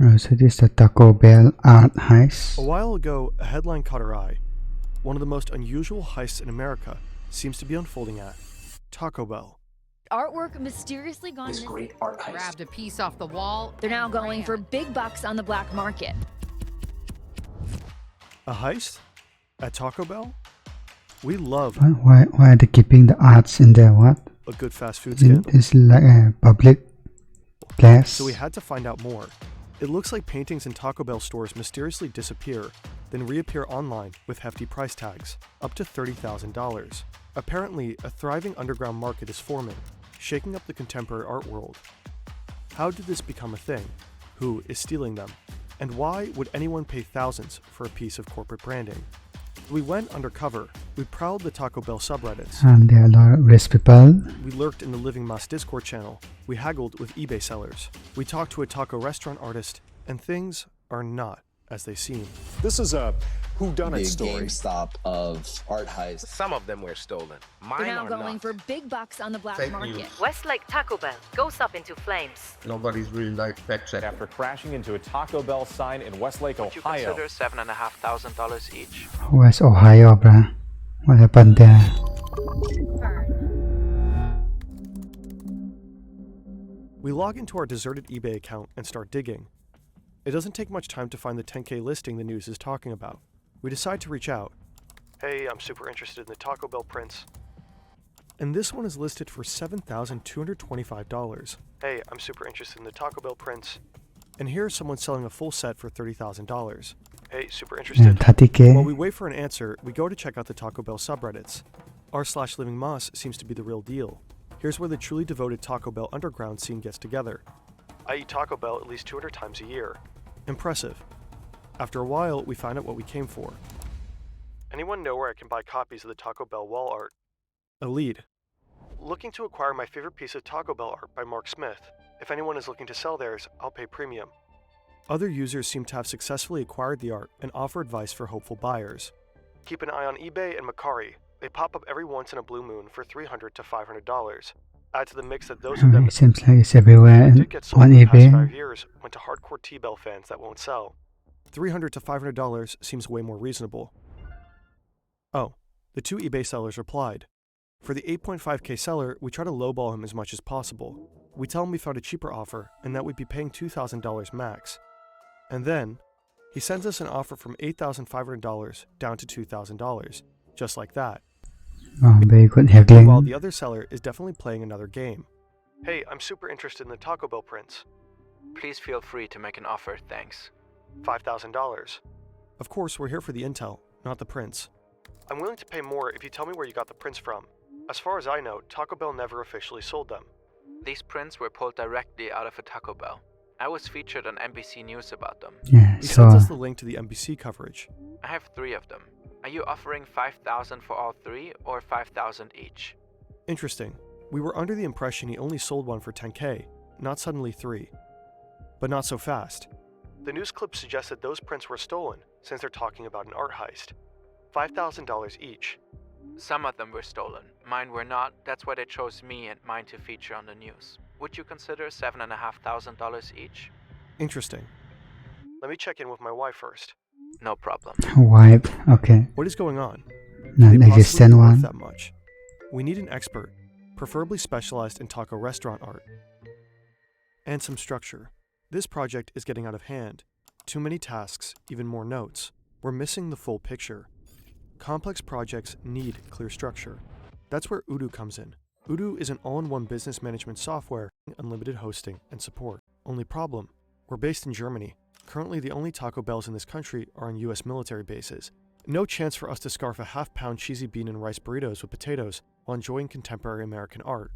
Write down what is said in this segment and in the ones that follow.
So this is the Taco Bell art heist. A while ago, a headline caught our eye. One of the most unusual heists in America seems to be unfolding at Taco Bell. Artwork mysteriously gone This missing. great art heist. Grabbed a piece off the wall. They're now and going ran. for big bucks on the black market. A heist? At Taco Bell? We love Why are they keeping the arts in there? What? a good fast food scandal, It's like a public place. so we had to find out more. It looks like paintings in Taco Bell stores mysteriously disappear, then reappear online with hefty price tags, up to $30,000. Apparently, a thriving underground market is forming, shaking up the contemporary art world. How did this become a thing? Who is stealing them? And why would anyone pay thousands for a piece of corporate branding? We went undercover. We prowled the Taco Bell subreddits. And there are a lot of rich people. We lurked in the Living Mas Discord channel. We haggled with eBay sellers. We talked to a taco restaurant artist, and things are not as they seem. This is a whodunit Big story. GameStop of art heist. Some of them were stolen. Mine They're now are going not. for big bucks on the black Fake market. news. Westlake Taco Bell goes up into flames. Nobody's really like fact check. After crashing into a Taco Bell sign in Westlake, Would you Ohio. consider $7,500 each? Where's Ohio, bruh? What happened there? We log into our deserted eBay account and start digging. It doesn't take much time to find the 10K listing the news is talking about. We decide to reach out. Hey, I'm super interested in the Taco Bell prints. And this one is listed for $7,225. Hey, I'm super interested in the Taco Bell prints. And here's someone selling a full set for $30,000. Hey, super Yeah, interested. 30K. While we wait for an answer, we go to check out the Taco Bell subreddits. r/Living Mas seems to be the real deal. Here's where the truly devoted Taco Bell underground scene gets together. I eat Taco Bell at least 200 times a year. Impressive. After a while, we find out what we came for. Anyone know where I can buy copies of the Taco Bell wall art? A lead. Looking to acquire my favorite piece of Taco Bell art by Mark Smith. If anyone is looking to sell theirs, I'll pay premium. Other users seem to have successfully acquired the art and offer advice for hopeful buyers. Keep an eye on eBay and Mercari. They pop up every once in a blue moon for $300 to $500. Add to the mix that those of them It seems like it's everywhere that did get sold on in the past eBay. 5 years went to hardcore T-Bell fans that won't sell. $300 to $500 seems way more reasonable. Oh, the two eBay sellers replied. For the 8.5K seller, we try to lowball him as much as possible. We tell him we found a cheaper offer and that we'd be paying $2,000 max. And then, he sends us an offer from $8,500 down to $2,000, just like that. Oh, very good While haggling. the other seller is definitely playing another game. Hey, I'm super interested in the Taco Bell prints. Please feel free to make an offer, thanks. $5,000. Of course, we're here for the intel, not the prints. I'm willing to pay more if you tell me where you got the prints from. As far as I know, Taco Bell never officially sold them. These prints were pulled directly out of a Taco Bell. I was featured on NBC News about them. Yeah, He so sends us the link to the NBC coverage. I have 3 of them. Are you offering $5,000 for all 3 or $5,000 each? Interesting. We were under the impression he only sold one for 10K, not suddenly 3. But not so fast. The news clip suggests that those prints were stolen, since they're talking about an art heist. $5,000 each. Some of them were stolen. Mine were not. That's why they chose me and mine to feature on the news. Would you consider $7,500 each? Interesting. Let me check in with my wife first. No problem. wipe. Okay. What is going on? Not Could they possibly existent be worth one. that much? We need an expert, preferably specialized in taco restaurant art. And some structure. This project is getting out of hand. Too many tasks, even more notes. We're missing the full picture. Complex projects need clear structure. That's where Odoo comes in. Odoo is an all-in-one business management software, unlimited hosting and support. Only problem, we're based in Germany. Currently, the only Taco Bells in this country are on US military bases. No chance for us to scarf a half-pound cheesy bean and rice burritos with potatoes while enjoying contemporary American art.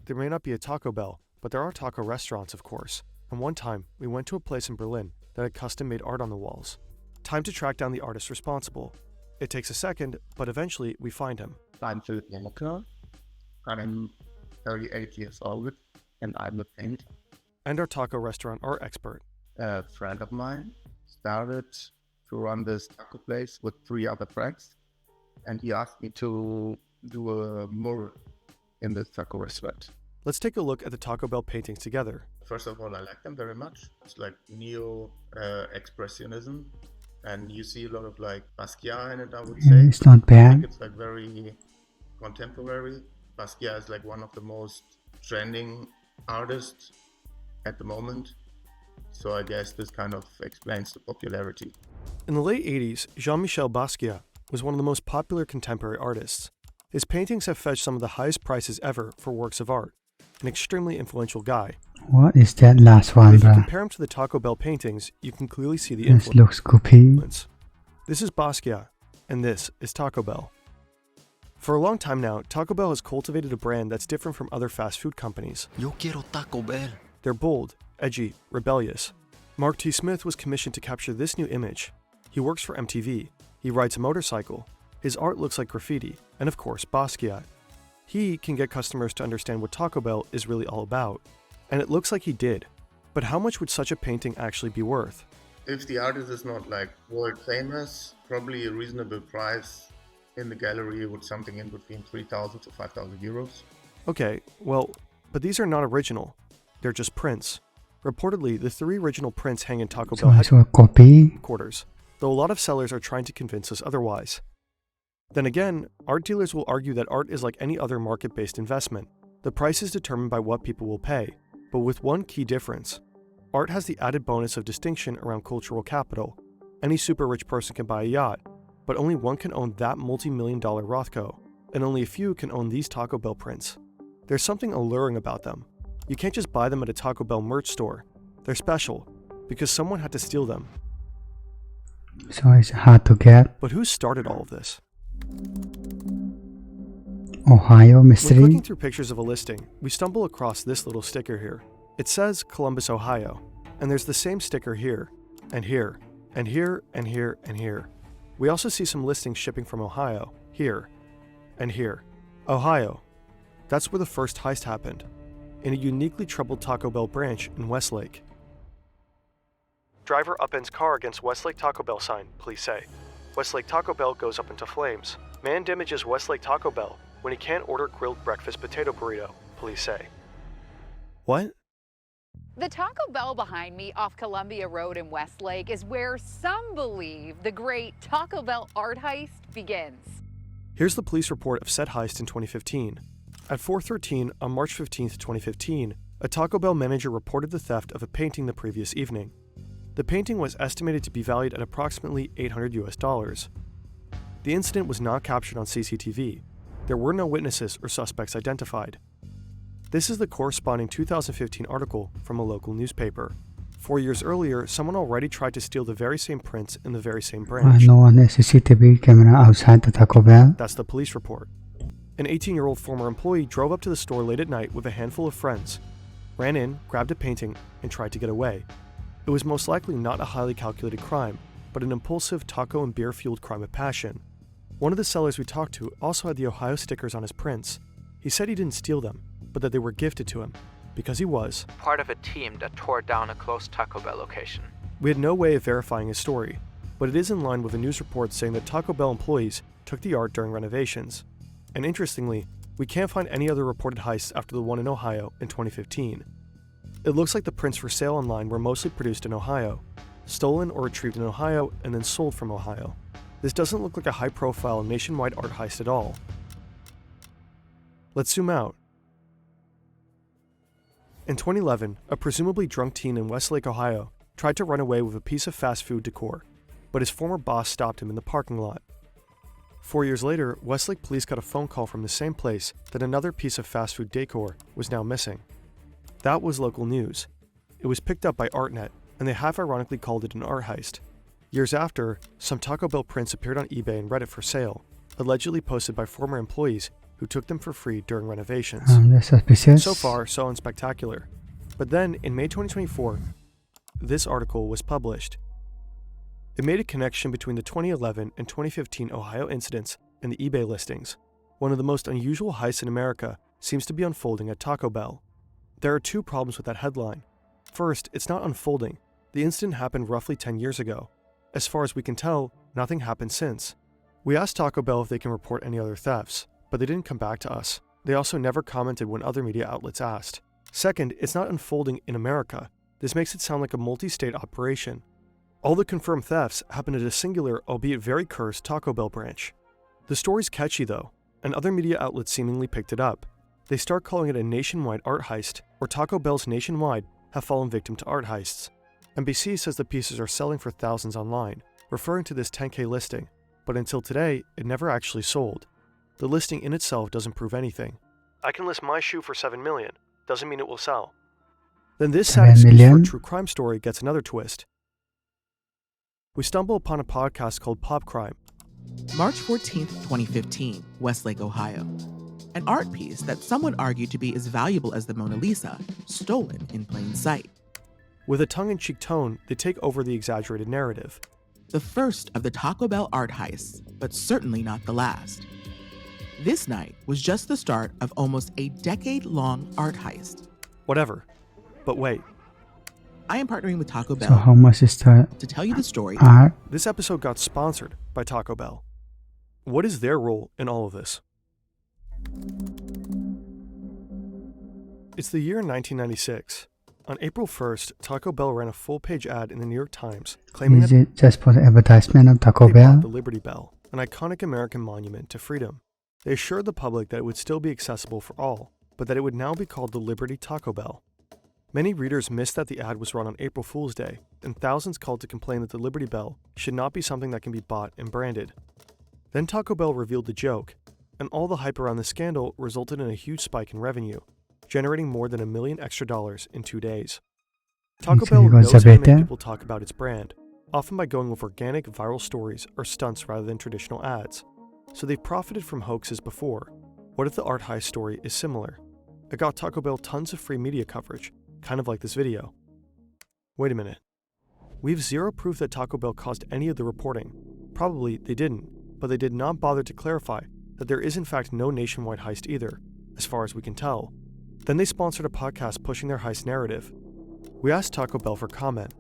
There may not be a Taco Bell, but there are taco restaurants, of course. And one time, we went to a place in Berlin that had custom-made art on the walls. Time to track down the artist responsible. It takes a second, but eventually we find him. I'm Philip Walker. I'm 38 years old and I'm a paint. And our taco restaurant art expert. A friend of mine started to run this taco place with 3 other friends, and he asked me to do a mural in this taco restaurant. Let's take a look at the Taco Bell paintings together. First of all, I like them very much. It's like neo-expressionism, and you see a lot of like Basquiat in it, I would say. It's not I bad. think it's like very contemporary. Basquiat is like one of the most trending artists at the moment. So I guess this kind of explains the popularity. In the late 80s, Jean-Michel Basquiat was one of the most popular contemporary artists. His paintings have fetched some of the highest prices ever for works of art. An extremely influential guy. What is that last But one, if you bruh? compare him to the Taco Bell paintings, you can clearly see the This looks goopy. influence. This is Basquiat, and this is Taco Bell. For a long time now, Taco Bell has cultivated a brand that's different from other fast food companies. Yo quiero Taco Bell. They're bold, edgy, rebellious. Mark T. Smith was commissioned to capture this new image. He works for MTV. He rides a motorcycle. His art looks like graffiti, and of course, Basquiat. He can get customers to understand what Taco Bell is really all about. And it looks like he did. But how much would such a painting actually be worth? If the artist is not like world famous, probably a reasonable price in the gallery would something in between 3,000 to 5,000 euros. Okay, well, but these are not original. They're just prints. Reportedly, the 3 original prints hang in Taco So Bell it's a copy. headquarters, though a lot of sellers are trying to convince us otherwise. Then again, art dealers will argue that art is like any other market-based investment. The price is determined by what people will pay, but with one key difference. Art has the added bonus of distinction around cultural capital. Any super rich person can buy a yacht, but only one can own that multi-million-dollar Rothko, and only a few can own these Taco Bell prints. There's something alluring about them. You can't just buy them at a Taco Bell merch store. They're special, because someone had to steal them. So it's hard to get. But who started all of this? Ohio When mystery. clicking through pictures of a listing, we stumble across this little sticker here. It says Columbus, Ohio, and there's the same sticker here, and here, and here, and here, and here. We also see some listings shipping from Ohio, here, and here. Ohio. That's where the first heist happened, in a uniquely troubled Taco Bell branch in Westlake. Driver upends car against Westlake Taco Bell sign, police say. Westlake Taco Bell goes up into flames. Man damages Westlake Taco Bell when he can't order grilled breakfast potato burrito, police say. What? The Taco Bell behind me off Columbia Road in Westlake is where some believe the great Taco Bell art heist begins. Here's the police report of said heist in 2015. At 4:13 on March 15, 2015, a Taco Bell manager reported the theft of a painting the previous evening. The painting was estimated to be valued at approximately $800 US. The incident was not captured on CCTV. There were no witnesses or suspects identified. This is the corresponding 2015 article from a local newspaper. 4 years earlier, someone already tried to steal the very same prints in the very same branch. No one has CCTV camera outside the Taco Bell. That's the police report. An 18-year-old former employee drove up to the store late at night with a handful of friends, ran in, grabbed a painting, and tried to get away. It was most likely not a highly calculated crime, but an impulsive taco and beer-fueled crime of passion. One of the sellers we talked to also had the Ohio stickers on his prints. He said he didn't steal them, but that they were gifted to him, because he was Part of a team that tore down a close Taco Bell location. We had no way of verifying his story, but it is in line with a news report saying that Taco Bell employees took the art during renovations. And interestingly, we can't find any other reported heists after the one in Ohio in 2015. It looks like the prints for sale online were mostly produced in Ohio, stolen or retrieved in Ohio, and then sold from Ohio. This doesn't look like a high-profile nationwide art heist at all. Let's zoom out. In 2011, a presumably drunk teen in Westlake, Ohio, tried to run away with a piece of fast food decor, but his former boss stopped him in the parking lot. 4 years later, Westlake police got a phone call from the same place that another piece of fast food decor was now missing. That was local news. It was picked up by ArtNet, and they half-ironically called it an art heist. Years after, some Taco Bell prints appeared on eBay and Reddit for sale, allegedly posted by former employees who took them for free during renovations. That's suspicious. So far, so unspectacular. But then, in May 2024, this article was published. It made a connection between the 2011 and 2015 Ohio incidents and the eBay listings. One of the most unusual heists in America seems to be unfolding at Taco Bell. There are 2 problems with that headline. First, it's not unfolding. The incident happened roughly 10 years ago. As far as we can tell, nothing happened since. We asked Taco Bell if they can report any other thefts, but they didn't come back to us. They also never commented when other media outlets asked. Second, it's not unfolding in America. This makes it sound like a multi-state operation. All the confirmed thefts happened at a singular, albeit very cursed, Taco Bell branch. The story's catchy though, and other media outlets seemingly picked it up. They start calling it a nationwide art heist, or Taco Bells nationwide have fallen victim to art heists. NBC says the pieces are selling for thousands online, referring to this 10K listing, but until today, it never actually sold. The listing in itself doesn't prove anything. I can list my shoe for $7 million, doesn't mean it will sell. Then this sad excuse for a true crime story gets another twist. We stumble upon a podcast called Pop Crime. March 14th, 2015, Westlake, Ohio. An art piece that some would argue to be as valuable as the Mona Lisa, stolen in plain sight. With a tongue-in-cheek tone, they take over the exaggerated narrative. The first of the Taco Bell art heists, but certainly not the last. This night was just the start of almost a decade-long art heist. Whatever. But wait. I am partnering with Taco Bell So how much is the to tell you the story. art? This episode got sponsored by Taco Bell. What is their role in all of this? It's the year 1996. On April 1st, Taco Bell ran a full-page ad in the New York Times claiming Is that it just for the advertisement of Taco they bought Bell? the Liberty Bell, an iconic American monument to freedom. They assured the public that it would still be accessible for all, but that it would now be called the Liberty Taco Bell. Many readers missed that the ad was run on April Fool's Day, and thousands called to complain that the Liberty Bell should not be something that can be bought and branded. Then Taco Bell revealed the joke, and all the hype around the scandal resulted in a huge spike in revenue, generating more than $1 million extra in 2 days. Taco So Bell you got knows how to Zabete? make people talk about its brand, often by going with organic viral stories or stunts rather than traditional ads. So they've profited from hoaxes before. What if the art heist story is similar? It got Taco Bell tons of free media coverage, kind of like this video. Wait a minute. We have zero proof that Taco Bell caused any of the reporting. Probably they didn't, but they did not bother to clarify that there is in fact no nationwide heist either, as far as we can tell. Then they sponsored a podcast pushing their heist narrative. We asked Taco Bell for comment.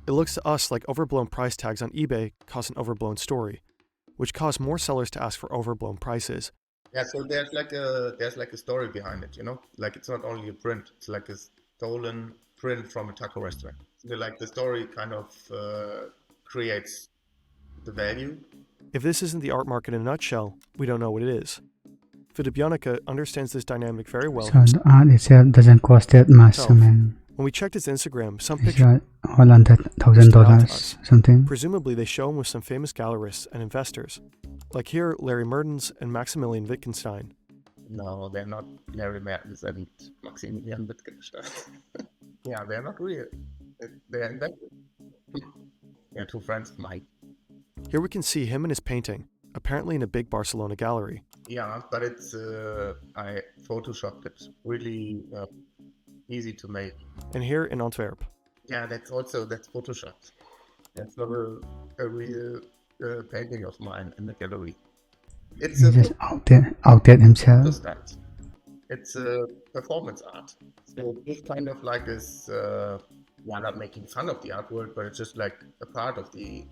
It looks to us like overblown price tags on eBay cause an overblown story, which caused more sellers to ask for overblown prices. Yeah, so there's like a story behind it, you know? Like it's not only a print, it's like a stolen print from a taco restaurant. So like the story kind of creates the value. If this isn't the art market in a nutshell, we don't know what it is. Philip Janica understands this dynamic very well. So the art itself doesn't cost that much. I mean, When we checked his Instagram, some it's pictures all under $1,000 something. presumably they show him with some famous gallerists and investors. Like here, Larry Mertens and Maximilian Wittgenstein. No, they're not Larry Mertens and Maximilian Wittgenstein. Yeah, they're not real. They're invented. They're two friends of mine. Here we can see him and his painting, apparently in a big Barcelona gallery. Yeah, but it's I photoshopped it. Really easy to make. And here in Antwerp. Yeah, that's photoshopped. That's not a real painting of mine in the gallery. It's He just outdid himself. photostat. It's a performance art. So this kind of like is not making fun of the artwork, but it's just like a part of the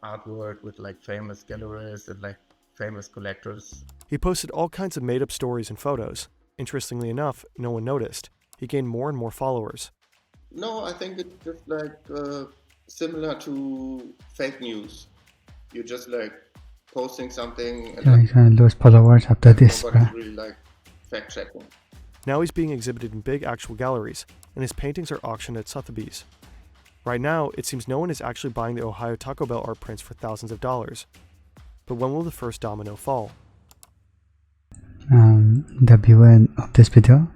artwork with like famous gallerists and like famous collectors. He posted all kinds of made-up stories and photos. Interestingly enough, no one noticed. He gained more and more followers. No, I think it's just like similar to fake news. You're just like posting something and So he's gonna lose followers after this. nobody's really like fact checking. Now he's being exhibited in big actual galleries, and his paintings are auctioned at Sotheby's. Right now, it seems no one is actually buying the Ohio Taco Bell art prints for thousands of dollars. But when will the first domino fall? The viewer of this video